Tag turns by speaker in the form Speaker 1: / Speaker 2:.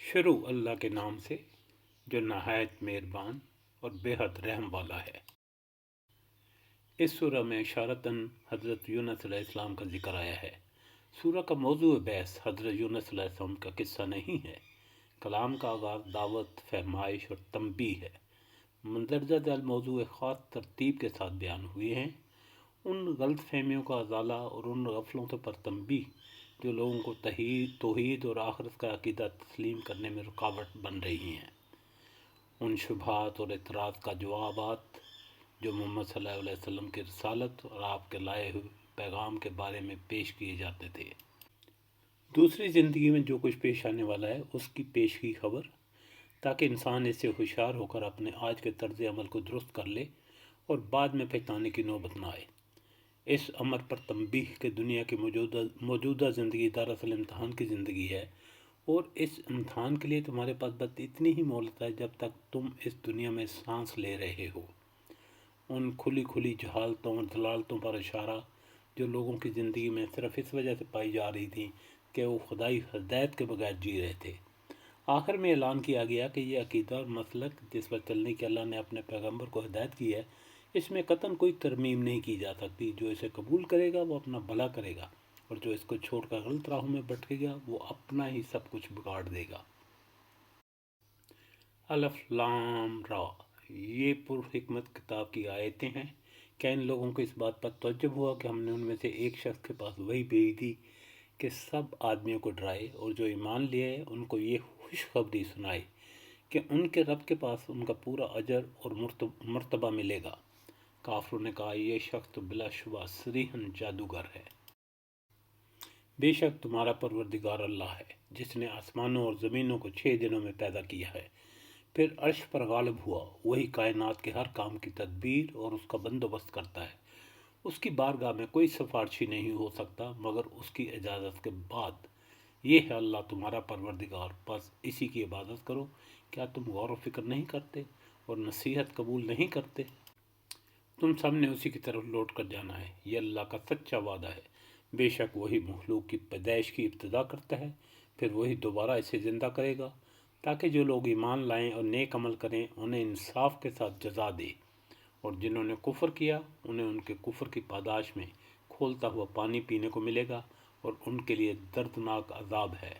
Speaker 1: شروع اللہ کے نام سے جو نہایت مہربان اور بے حد رحم والا ہے۔ اس سورہ میں اشارتاً حضرت یونس علیہ السلام کا ذکر آیا ہے۔ سورہ کا موضوع بحث حضرت یونس علیہ السلام کا قصہ نہیں ہے۔ کلام کا آغاز دعوت، فرمائش اور تنبیہ ہے۔ مندرجہ ذیل موضوع خاص ترتیب کے ساتھ بیان ہوئے ہیں۔ ان غلط فہمیوں کا ازالہ اور ان غفلتوں پر تنبیہ جو لوگوں کو توحید اور آخرت کا عقیدہ تسلیم کرنے میں رکاوٹ بن رہی ہیں۔ ان شبہات اور اعتراض کا جوابات جو محمد صلی اللہ علیہ وسلم کی رسالت اور آپ کے لائے ہوئے پیغام کے بارے میں پیش کیے جاتے تھے۔ دوسری زندگی میں جو کچھ پیش آنے والا ہے اس کی پیشگی خبر، تاکہ انسان اس سے ہوشیار ہو کر اپنے آج کے طرز عمل کو درست کر لے اور بعد میں پچھتانے کی نوبت نہ آئے۔ اس امر پر تنبیہ کہ دنیا کی موجودہ زندگی دراصل امتحان کی زندگی ہے، اور اس امتحان کے لیے تمہارے پاس بس اتنی ہی مہلت ہے جب تک تم اس دنیا میں سانس لے رہے ہو۔ ان کھلی جہالتوں اور ضلالتوں پر اشارہ جو لوگوں کی زندگی میں صرف اس وجہ سے پائی جا رہی تھی کہ وہ خدائی ہدایت کے بغیر جی رہے تھے۔ آخر میں اعلان کیا گیا کہ یہ عقیدہ اور مسلک جس پر چلنے کی اللہ نے اپنے پیغمبر کو ہدایت کی ہے، اس میں قطعاً کوئی ترمیم نہیں کی جا سکتی۔ جو اسے قبول کرے گا وہ اپنا بھلا کرے گا، اور جو اس کو چھوڑ کر غلط راہوں میں بھٹکے گا وہ اپنا ہی سب کچھ بگاڑ دے گا۔ الف لام را، یہ پرحکمت کتاب کی آیتیں ہیں۔ کیا ان لوگوں کو اس بات پر تعجب ہوا کہ ہم نے ان میں سے ایک شخص کے پاس وحی بھیج دی کہ سب آدمیوں کو ڈرائے، اور جو ایمان لے آئے ان کو یہ خوشخبری سنائے کہ ان کے رب کے پاس ان کا پورا اجر اور مرتبہ ملے گا۔ کافروں نے کہا یہ شخص تو بلا شبہ صریحاً جادوگر ہے۔ بے شک تمہارا پروردگار اللہ ہے جس نے آسمانوں اور زمینوں کو 6 دنوں میں پیدا کیا ہے، پھر عرش پر غالب ہوا۔ وہی کائنات کے ہر کام کی تدبیر اور اس کا بندوبست کرتا ہے۔ اس کی بارگاہ میں کوئی سفارشی نہیں ہو سکتا مگر اس کی اجازت کے بعد۔ یہ ہے اللہ تمہارا پروردگار، بس اسی کی عبادت کرو۔ کیا تم غور و فکر نہیں کرتے اور نصیحت قبول نہیں کرتے؟ تم سب نے اسی کی طرف لوٹ کر جانا ہے، یہ اللہ کا سچا وعدہ ہے۔ بے شک وہی مخلوق کی پیدائش کی ابتدا کرتا ہے، پھر وہی دوبارہ اسے زندہ کرے گا، تاکہ جو لوگ ایمان لائیں اور نیک عمل کریں انہیں انصاف کے ساتھ جزا دے، اور جنہوں نے کفر کیا انہیں ان کے کفر کی پاداش میں کھولتا ہوا پانی پینے کو ملے گا، اور ان کے لیے دردناک عذاب ہے۔